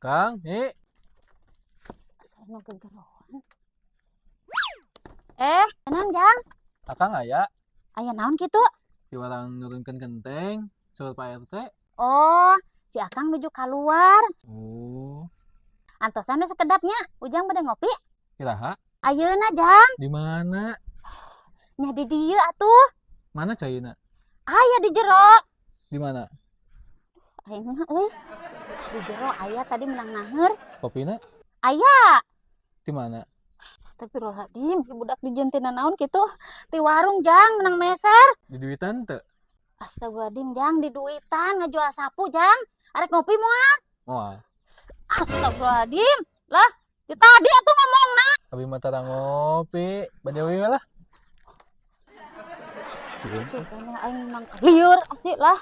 Kang, nih. Saya mau gegeroan. Naon Jang? Akang aya Aya naon kitu? diwarang nurunkeun genteng, suruh Pak RT. Oh, si Akang nuju keluar. Oh, Antosan we sekedapnya. Ujang bade ngopi? kiraha Ayeuna Jang, di mana? nya di dieu atuh. Mana cayeuna? Aya di jero. Di mana? Ayeuna di jero aya tadi menang naher. Kopina? Aya. Di mana? Astagfirullahaladzim, si budak dijentina naon kitu. Di warung Jang menang meser. Di duitan teu? Astagfirullahaladzim Jang, di duitan ngajual sapu Jang. Arek ngopi moal. Moal. Astagfirullahaladzim. Lah, di tadi atuh ngomongna. Abi mah tara ngopi, bade we lah. Sieun. Supaya aing memang liur asik lah.